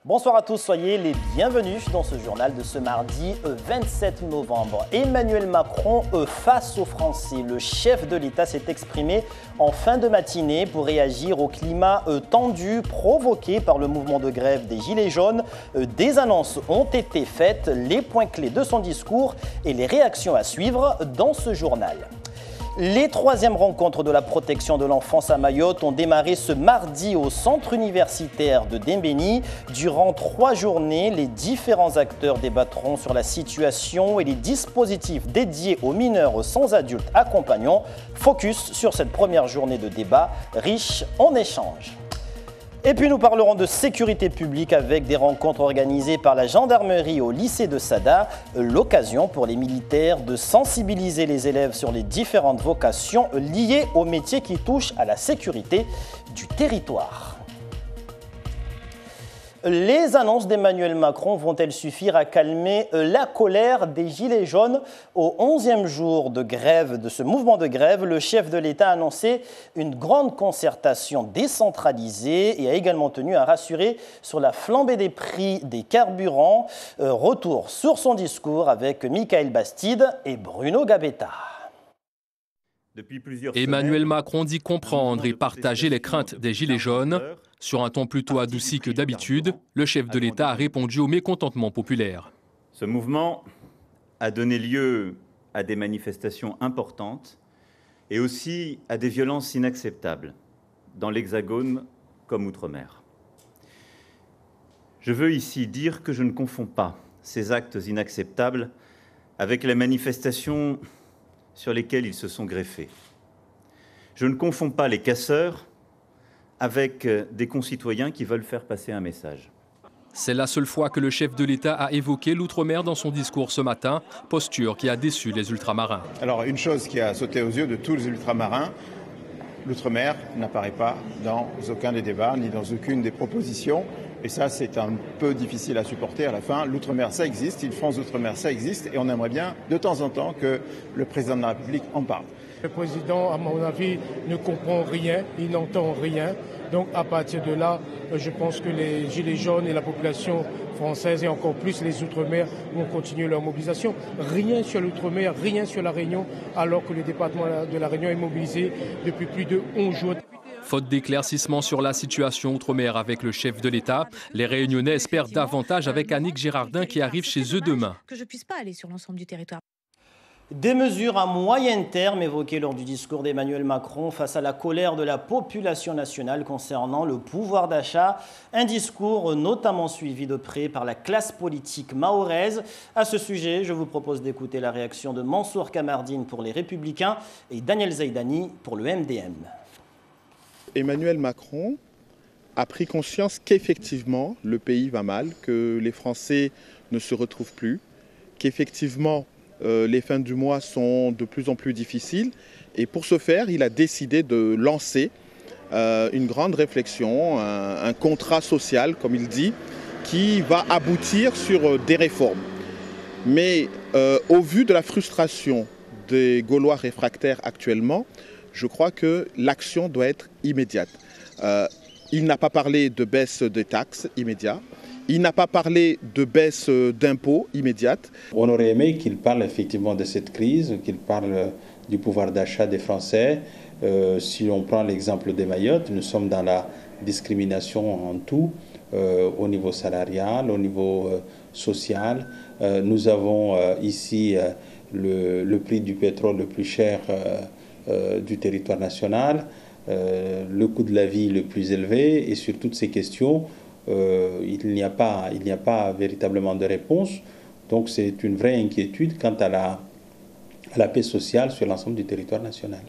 Bonsoir à tous, soyez les bienvenus dans ce journal de ce mardi 27 novembre. Emmanuel Macron face aux Français. Le chef de l'État s'est exprimé en fin de matinée pour réagir au climat tendu provoqué par le mouvement de grève des Gilets jaunes. Des annonces ont été faites, les points clés de son discours et les réactions à suivre dans ce journal. Les troisièmes rencontres de la protection de l'enfance à Mayotte ont démarré ce mardi au centre universitaire de Dembéni. Durant 3 journées, les différents acteurs débattront sur la situation et les dispositifs dédiés aux mineurs sans adultes accompagnants. Focus sur cette première journée de débat riche en échanges. Et puis nous parlerons de sécurité publique avec des rencontres organisées par la gendarmerie au lycée de Sada. L'occasion pour les militaires de sensibiliser les élèves sur les différentes vocations liées aux métiers qui touchent à la sécurité du territoire. Les annonces d'Emmanuel Macron vont-elles suffire à calmer la colère des Gilets jaunes? Au 11e jour de grève, de ce mouvement de grève, le chef de l'État a annoncé une grande concertation décentralisée et a également tenu à rassurer sur la flambée des prix des carburants. Retour sur son discours avec Michael Bastide et Bruno Gabetta. Emmanuel Macron dit comprendre et partager les craintes des Gilets jaunes. Sur un ton plutôt adouci que d'habitude, le chef de l'État a répondu au mécontentement populaire. Ce mouvement a donné lieu à des manifestations importantes et aussi à des violences inacceptables, dans l'Hexagone comme outre-mer. Je veux ici dire que je ne confonds pas ces actes inacceptables avec les manifestations sur lesquels ils se sont greffés. Je ne confonds pas les casseurs avec des concitoyens qui veulent faire passer un message. C'est la seule fois que le chef de l'État a évoqué l'outre-mer dans son discours ce matin, posture qui a déçu les ultramarins. Alors une chose qui a sauté aux yeux de tous les ultramarins, l'outre-mer n'apparaît pas dans aucun des débats ni dans aucune des propositions. Et ça, c'est un peu difficile à supporter à la fin. L'outre-mer, ça existe, une France d'outre-mer, ça existe. Et on aimerait bien, de temps en temps, que le président de la République en parle. Le président, à mon avis, ne comprend rien, il n'entend rien. Donc, à partir de là, je pense que les Gilets jaunes et la population française, et encore plus les Outre-mer, vont continuer leur mobilisation. Rien sur l'Outre-mer, rien sur la Réunion, alors que le département de la Réunion est mobilisé depuis plus de 11 jours. Faute d'éclaircissement sur la situation outre-mer avec le chef de l'État, les Réunionnais espèrent davantage avec Annick Girardin qui arrive chez eux demain. Que je puisse pas aller sur l'ensemble du territoire. Des mesures à moyen terme évoquées lors du discours d'Emmanuel Macron face à la colère de la population nationale concernant le pouvoir d'achat. Un discours notamment suivi de près par la classe politique mahoraise. À ce sujet, je vous propose d'écouter la réaction de Mansour Kamardine pour les Républicains et Daniel Zaidani pour le MDM. Emmanuel Macron a pris conscience qu'effectivement le pays va mal, que les Français ne se retrouvent plus, qu'effectivement les fins du mois sont de plus en plus difficiles. Et pour ce faire, il a décidé de lancer une grande réflexion, un contrat social, comme il dit, qui va aboutir sur des réformes. Mais au vu de la frustration des Gaulois réfractaires actuellement, je crois que l'action doit être immédiate. Il n'a pas parlé de baisse des taxes immédiate. Il n'a pas parlé de baisse d'impôts immédiate. On aurait aimé qu'il parle effectivement de cette crise, qu'il parle du pouvoir d'achat des Français. Si on prend l'exemple des Mayotte, nous sommes dans la discrimination en tout, au niveau salarial, au niveau social. Nous avons ici le prix du pétrole le plus cher du territoire national, le coût de la vie le plus élevé, et sur toutes ces questions, il n'y a pas véritablement de réponse. Donc c'est une vraie inquiétude quant à la paix sociale sur l'ensemble du territoire national.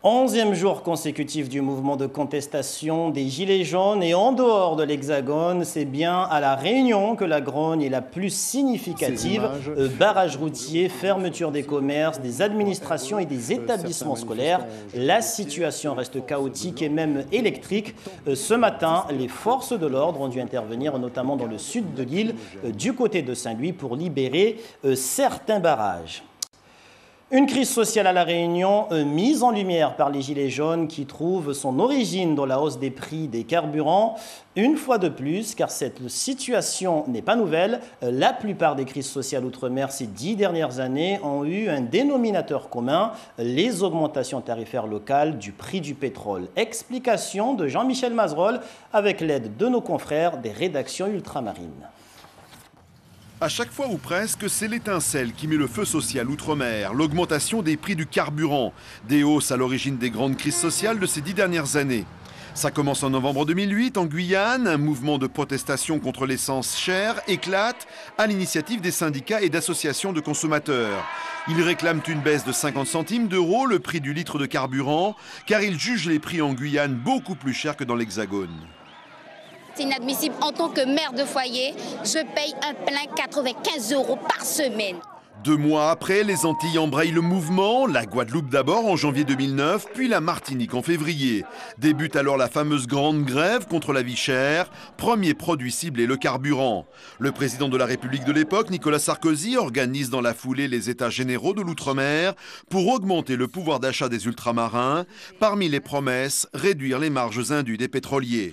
11e jour consécutif du mouvement de contestation des Gilets jaunes et en dehors de l'Hexagone, c'est bien à La Réunion que la grogne est la plus significative. Barrages routiers, fermeture des commerces, des administrations et des établissements scolaires. La situation reste chaotique et même électrique. Ce matin, les forces de l'ordre ont dû intervenir notamment dans le sud de l'île, du côté de Saint-Louis, pour libérer certains barrages. Une crise sociale à La Réunion, mise en lumière par les Gilets jaunes qui trouvent son origine dans la hausse des prix des carburants. Une fois de plus, car cette situation n'est pas nouvelle, la plupart des crises sociales outre-mer ces 10 dernières années ont eu un dénominateur commun, les augmentations tarifaires locales du prix du pétrole. Explication de Jean-Michel Mazerolles avec l'aide de nos confrères des rédactions ultramarines. À chaque fois ou presque, c'est l'étincelle qui met le feu social outre-mer, l'augmentation des prix du carburant, des hausses à l'origine des grandes crises sociales de ces 10 dernières années. Ça commence en novembre 2008 en Guyane, un mouvement de protestation contre l'essence chère éclate à l'initiative des syndicats et d'associations de consommateurs. Ils réclament une baisse de 50 centimes d'euros le prix du litre de carburant, car ils jugent les prix en Guyane beaucoup plus chers que dans l'Hexagone. C'est inadmissible. En tant que mère de foyer, je paye un plein 95 € par semaine. 2 mois après, les Antilles embrayent le mouvement, la Guadeloupe d'abord en janvier 2009, puis la Martinique en février. Débute alors la fameuse grande grève contre la vie chère, premier produit ciblé le carburant. Le président de la République de l'époque, Nicolas Sarkozy, organise dans la foulée les états généraux de l'outre-mer pour augmenter le pouvoir d'achat des ultramarins. Parmi les promesses, réduire les marges indues des pétroliers.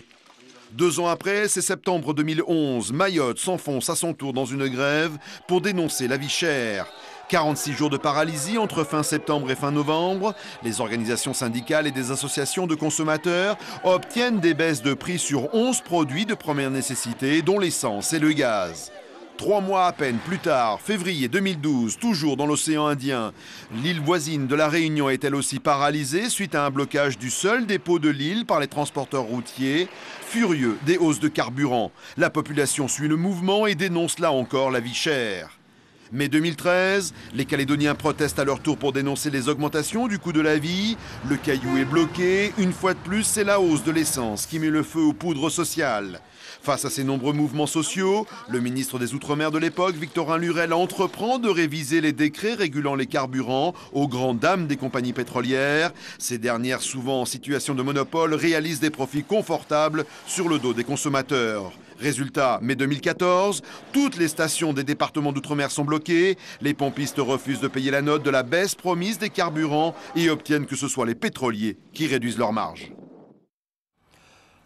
2 ans après, c'est septembre 2011, Mayotte s'enfonce à son tour dans une grève pour dénoncer la vie chère. 46 jours de paralysie entre fin septembre et fin novembre. Les organisations syndicales et des associations de consommateurs obtiennent des baisses de prix sur 11 produits de première nécessité, dont l'essence et le gaz. 3 mois à peine plus tard, février 2012, toujours dans l'océan Indien, l'île voisine de la Réunion est elle aussi paralysée suite à un blocage du seul dépôt de l'île par les transporteurs routiers, furieux des hausses de carburant. La population suit le mouvement et dénonce là encore la vie chère. Mai 2013, les Calédoniens protestent à leur tour pour dénoncer les augmentations du coût de la vie. Le Caillou est bloqué. Une fois de plus, c'est la hausse de l'essence qui met le feu aux poudres sociales. Face à ces nombreux mouvements sociaux, le ministre des Outre-mer de l'époque, Victorin Lurel, entreprend de réviser les décrets régulant les carburants aux grandes dames des compagnies pétrolières. Ces dernières, souvent en situation de monopole, réalisent des profits confortables sur le dos des consommateurs. Résultat, mai 2014, toutes les stations des départements d'outre-mer sont bloquées. Les pompistes refusent de payer la note de la baisse promise des carburants et obtiennent que ce soit les pétroliers qui réduisent leurs marges.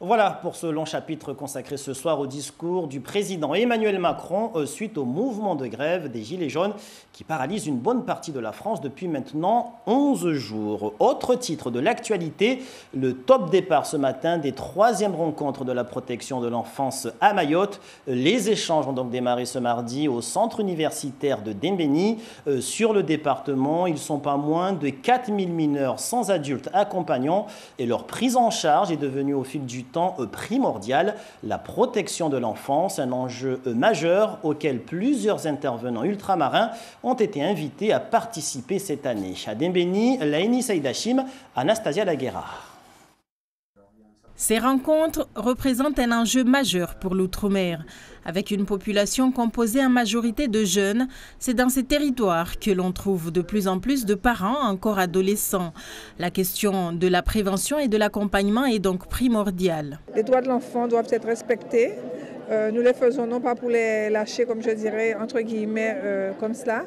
Voilà pour ce long chapitre consacré ce soir au discours du président Emmanuel Macron suite au mouvement de grève des Gilets jaunes qui paralyse une bonne partie de la France depuis maintenant 11 jours. Autre titre de l'actualité, le top départ ce matin des 3e rencontres de la protection de l'enfance à Mayotte. Les échanges ont donc démarré ce mardi au centre universitaire de Dembéni. Sur le département, ils sont pas moins de 4000 mineurs sans adultes accompagnants et leur prise en charge est devenue au fil du temps primordial. La protection de l'enfance, un enjeu majeur auquel plusieurs intervenants ultramarins ont été invités à participer cette année. À Dembéni, Laini Saïdachim, Anastasia Laguerra. Ces rencontres représentent un enjeu majeur pour l'outre-mer. Avec une population composée en majorité de jeunes, c'est dans ces territoires que l'on trouve de plus en plus de parents encore adolescents. La question de la prévention et de l'accompagnement est donc primordiale. Les droits de l'enfant doivent être respectés. Nous les faisons non pas pour les lâcher, comme je dirais, entre guillemets, comme cela.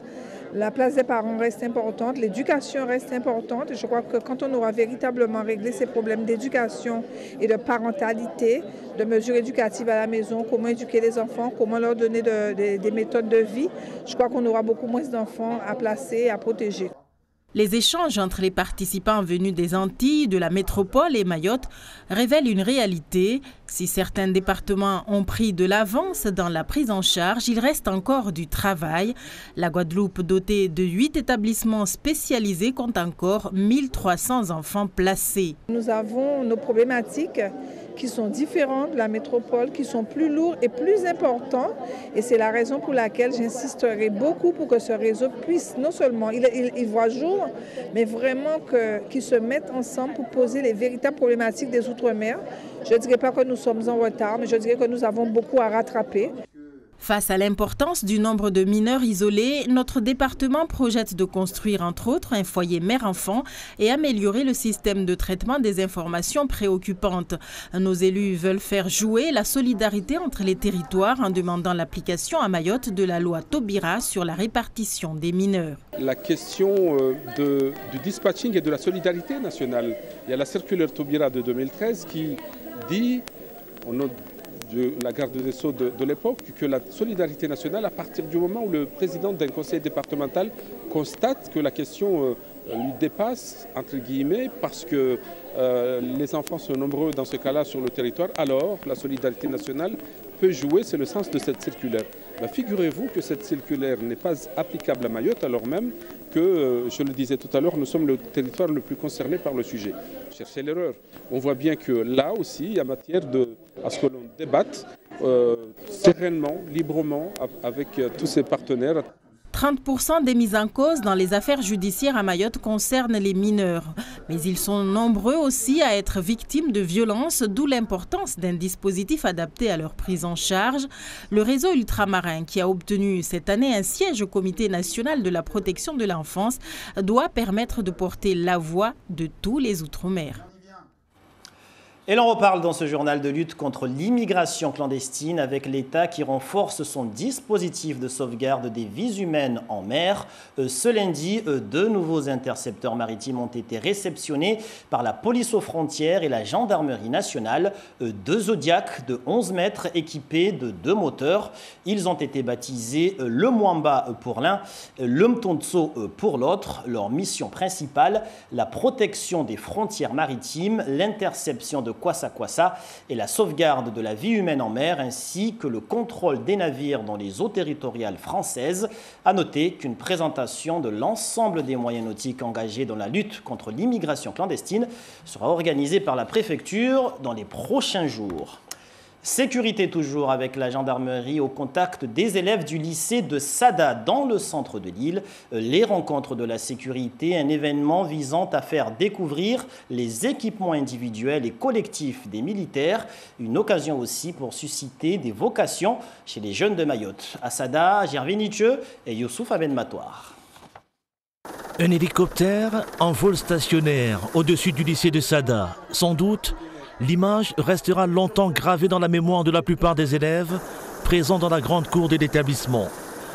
La place des parents reste importante, l'éducation reste importante. Je crois que quand on aura véritablement réglé ces problèmes d'éducation et de parentalité, de mesures éducatives à la maison, comment éduquer les enfants, comment leur donner des méthodes de vie, je crois qu'on aura beaucoup moins d'enfants à placer et à protéger. Les échanges entre les participants venus des Antilles, de la métropole et Mayotte révèlent une réalité. Si certains départements ont pris de l'avance dans la prise en charge, il reste encore du travail. La Guadeloupe, dotée de 8 établissements spécialisés, compte encore 1300 enfants placés. Nous avons nos problématiques qui sont différents de la métropole, qui sont plus lourds et plus importants. Et c'est la raison pour laquelle j'insisterai beaucoup pour que ce réseau puisse non seulement, il voit jour, mais vraiment qu'ils se mettent ensemble pour poser les véritables problématiques des Outre-mer. Je ne dirais pas que nous sommes en retard, mais je dirais que nous avons beaucoup à rattraper. Face à l'importance du nombre de mineurs isolés, notre département projette de construire entre autres un foyer mère-enfant et améliorer le système de traitement des informations préoccupantes. Nos élus veulent faire jouer la solidarité entre les territoires en demandant l'application à Mayotte de la loi Taubira sur la répartition des mineurs. La question du dispatching et de la solidarité nationale. Il y a la circulaire Taubira de 2013 qui dit, au nom de la garde des Sceaux de l'époque, que la solidarité nationale, à partir du moment où le président d'un conseil départemental constate que la question lui dépasse, entre guillemets, parce que les enfants sont nombreux dans ce cas-là sur le territoire, alors la solidarité nationale peut jouer, c'est le sens de cette circulaire. Figurez-vous que cette circulaire n'est pas applicable à Mayotte, alors même que, je le disais tout à l'heure, nous sommes le territoire le plus concerné par le sujet. Cherchez l'erreur. On voit bien que là aussi, il y a matière à ce que l'on débatte sereinement, librement, avec tous ses partenaires. 30% des mises en cause dans les affaires judiciaires à Mayotte concernent les mineurs. Mais ils sont nombreux aussi à être victimes de violences, d'où l'importance d'un dispositif adapté à leur prise en charge. Le réseau ultramarin, qui a obtenu cette année un siège au Comité national de la protection de l'enfance, doit permettre de porter la voix de tous les Outre-mer. Et l'on reparle dans ce journal de lutte contre l'immigration clandestine avec l'État qui renforce son dispositif de sauvegarde des vies humaines en mer. Ce lundi, 2 nouveaux intercepteurs maritimes ont été réceptionnés par la police aux frontières et la gendarmerie nationale. 2 Zodiac de 11 mètres équipés de 2 moteurs. Ils ont été baptisés le Mwamba pour l'un, le Mtontso pour l'autre. Leur mission principale, la protection des frontières maritimes, l'interception de Kwassa et la sauvegarde de la vie humaine en mer ainsi que le contrôle des navires dans les eaux territoriales françaises. À noter qu'une présentation de l'ensemble des moyens nautiques engagés dans la lutte contre l'immigration clandestine sera organisée par la préfecture dans les prochains jours. Sécurité toujours avec la gendarmerie au contact des élèves du lycée de Sada dans le centre de l'île. Les rencontres de la sécurité, un événement visant à faire découvrir les équipements individuels et collectifs des militaires. Une occasion aussi pour susciter des vocations chez les jeunes de Mayotte. À Sada, Gervais Nietzsche et Youssouf Abenmatoir. Un hélicoptère en vol stationnaire au-dessus du lycée de Sada. Sans doute, l'image restera longtemps gravée dans la mémoire de la plupart des élèves présents dans la grande cour de l'établissement.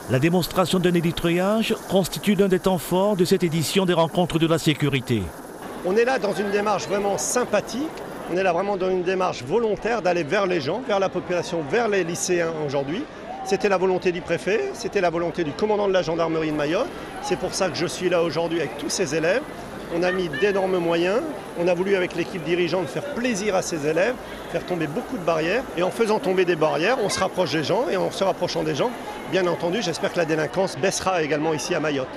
La démonstration d'un hélitreuillage constitue l'un des temps forts de cette édition des rencontres de la sécurité. On est là dans une démarche vraiment sympathique, on est là vraiment dans une démarche volontaire d'aller vers les gens, vers la population, vers les lycéens aujourd'hui. C'était la volonté du préfet, c'était la volonté du commandant de la gendarmerie de Mayotte. C'est pour ça que je suis là aujourd'hui avec tous ces élèves. On a mis d'énormes moyens, on a voulu avec l'équipe dirigeante faire plaisir à ces élèves, faire tomber beaucoup de barrières. Et en faisant tomber des barrières, on se rapproche des gens et en se rapprochant des gens, bien entendu, j'espère que la délinquance baissera également ici à Mayotte.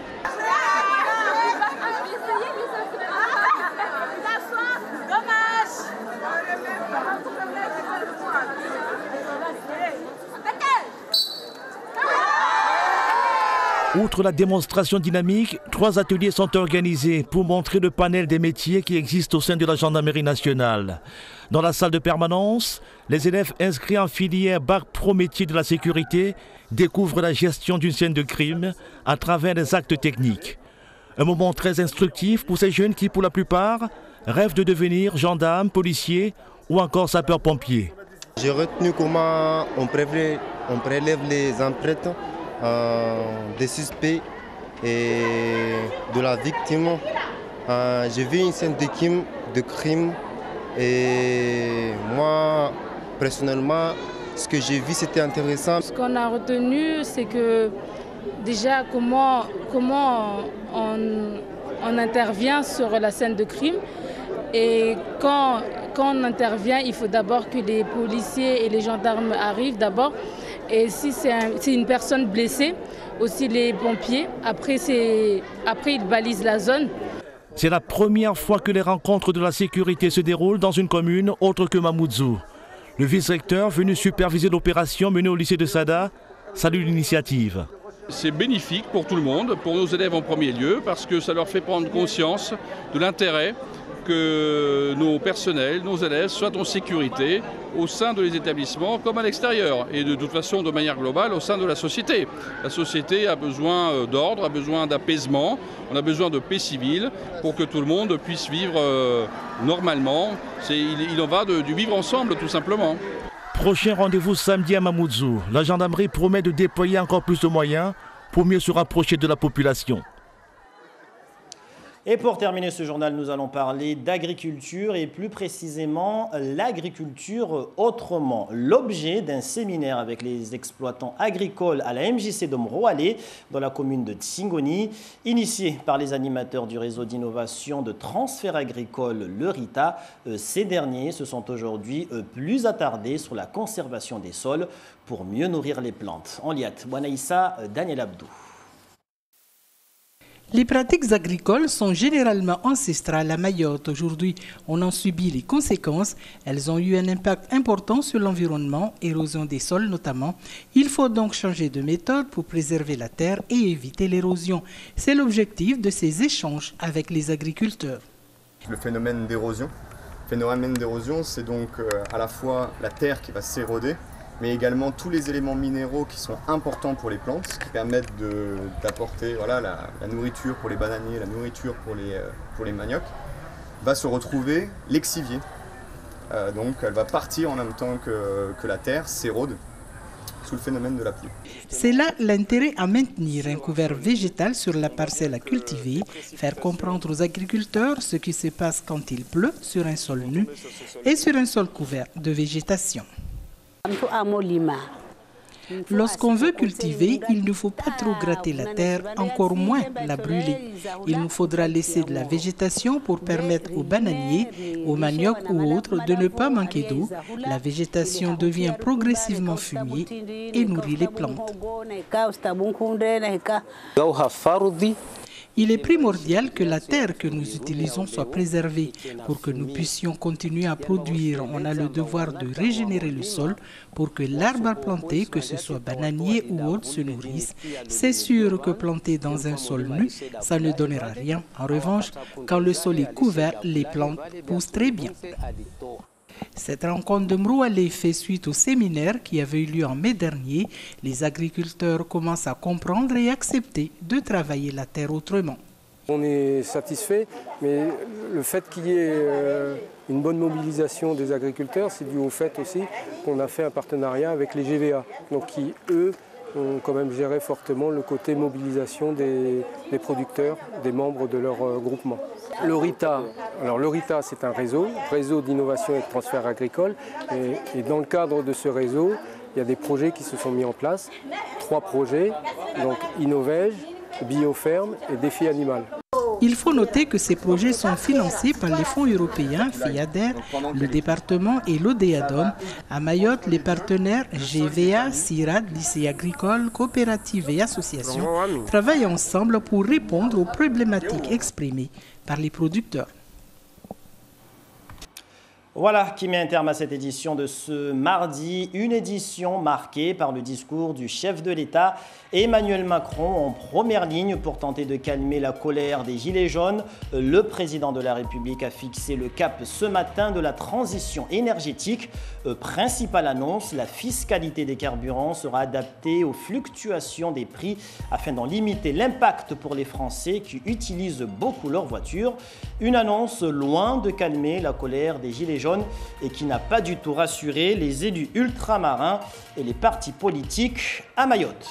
Outre la démonstration dynamique, 3 ateliers sont organisés pour montrer le panel des métiers qui existent au sein de la gendarmerie nationale. Dans la salle de permanence, les élèves inscrits en filière Bac Pro Métier de la sécurité découvrent la gestion d'une scène de crime à travers les actes techniques. Un moment très instructif pour ces jeunes qui, pour la plupart, rêvent de devenir gendarmes, policiers ou encore sapeurs-pompiers. J'ai retenu comment on prélève les empreintes des suspects et de la victime. J'ai vu une scène de crime et moi, personnellement, ce que j'ai vu, c'était intéressant. Ce qu'on a retenu, c'est que déjà comment on intervient sur la scène de crime. Et quand on intervient, il faut d'abord que les policiers et les gendarmes arrivent d'abord. Et si c'est une personne blessée, aussi les pompiers. Après ils balisent la zone. C'est la première fois que les rencontres de la sécurité se déroulent dans une commune autre que Mamoudzou. Le vice-recteur, venu superviser l'opération menée au lycée de Sada, salue l'initiative. C'est bénéfique pour tout le monde, pour nos élèves en premier lieu, parce que ça leur fait prendre conscience de l'intérêt que nos personnels, nos élèves soient en sécurité au sein de les établissements comme à l'extérieur et de toute façon de manière globale au sein de la société. La société a besoin d'ordre, a besoin d'apaisement, on a besoin de paix civile pour que tout le monde puisse vivre normalement. Il en va du vivre ensemble tout simplement. Prochain rendez-vous samedi à Mamoudzou. La gendarmerie promet de déployer encore plus de moyens pour mieux se rapprocher de la population. Et pour terminer ce journal, nous allons parler d'agriculture et plus précisément l'agriculture autrement. L'objet d'un séminaire avec les exploitants agricoles à la MJC de Mroalé, dans la commune de Tsingoni, initié par les animateurs du réseau d'innovation de transfert agricole, le RITA. Ces derniers se sont aujourd'hui plus attardés sur la conservation des sols pour mieux nourrir les plantes. En Liat, Bouanaïssa, Daniel Abdou. Les pratiques agricoles sont généralement ancestrales à Mayotte. Aujourd'hui, on en subit les conséquences. Elles ont eu un impact important sur l'environnement, érosion des sols notamment. Il faut donc changer de méthode pour préserver la terre et éviter l'érosion. C'est l'objectif de ces échanges avec les agriculteurs. Le phénomène d'érosion. Le phénomène d'érosion, c'est donc à la fois la terre qui va s'éroder, mais également tous les éléments minéraux qui sont importants pour les plantes, qui permettent d'apporter la nourriture pour les bananiers, la nourriture pour les maniocs, va se retrouver lexiviée. Donc elle va partir en même temps que la terre s'érode sous le phénomène de la pluie. C'est là l'intérêt à maintenir un couvert végétal sur la parcelle à cultiver, faire comprendre aux agriculteurs ce qui se passe quand il pleut sur un sol nu et sur un sol couvert de végétation. Lorsqu'on veut cultiver, il ne faut pas trop gratter la terre, encore moins la brûler. Il nous faudra laisser de la végétation pour permettre aux bananiers, aux maniocs ou autres de ne pas manquer d'eau. La végétation devient progressivement fumier et nourrit les plantes. Il est primordial que la terre que nous utilisons soit préservée. Pour que nous puissions continuer à produire, on a le devoir de régénérer le sol pour que l'arbre à planter, que ce soit bananier ou autre, se nourrisse. C'est sûr que planter dans un sol nu, ça ne donnera rien. En revanche, quand le sol est couvert, les plantes poussent très bien. Cette rencontre de Mroalé fait suite au séminaire qui avait eu lieu en mai dernier. Les agriculteurs commencent à comprendre et accepter de travailler la terre autrement. On est satisfait, mais le fait qu'il y ait une bonne mobilisation des agriculteurs, c'est dû au fait aussi qu'on a fait un partenariat avec les GVA, donc qui, eux, ont quand même géré fortement le côté mobilisation des producteurs, des membres de leur groupement. Le RITA, c'est un réseau d'innovation et de transfert agricole. Et dans le cadre de ce réseau, il y a des projets qui se sont mis en place. 3 projets, donc Innovège, Bioferme et Défi Animal. Il faut noter que ces projets sont financés par les fonds européens, FEADER, le département et l'ODEADOM. À Mayotte, les partenaires GVA, CIRAD, lycées agricoles, coopératives et associations travaillent ensemble pour répondre aux problématiques exprimées par les producteurs. Voilà qui met un terme à cette édition de ce mardi, une édition marquée par le discours du chef de l'État Emmanuel Macron en première ligne pour tenter de calmer la colère des Gilets jaunes. Le président de la République a fixé le cap ce matin de la transition énergétique. Principale annonce, la fiscalité des carburants sera adaptée aux fluctuations des prix afin d'en limiter l'impact pour les Français qui utilisent beaucoup leur voiture. Une annonce loin de calmer la colère des Gilets jaunes et qui n'a pas du tout rassuré les élus ultramarins et les partis politiques à Mayotte.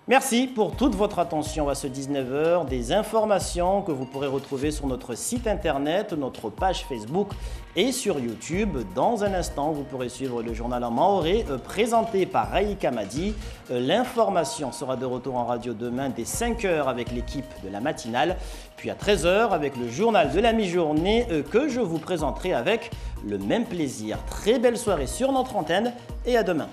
Merci pour toute votre attention à ce 19h. Des informations que vous pourrez retrouver sur notre site internet, notre page Facebook et sur YouTube. Dans un instant, vous pourrez suivre le journal en maoré présenté par Raïka Madi. L'information sera de retour en radio demain dès 5h avec l'équipe de la matinale. Puis à 13h avec le journal de la mi-journée que je vous présenterai avec le même plaisir. Très belle soirée sur notre antenne et à demain.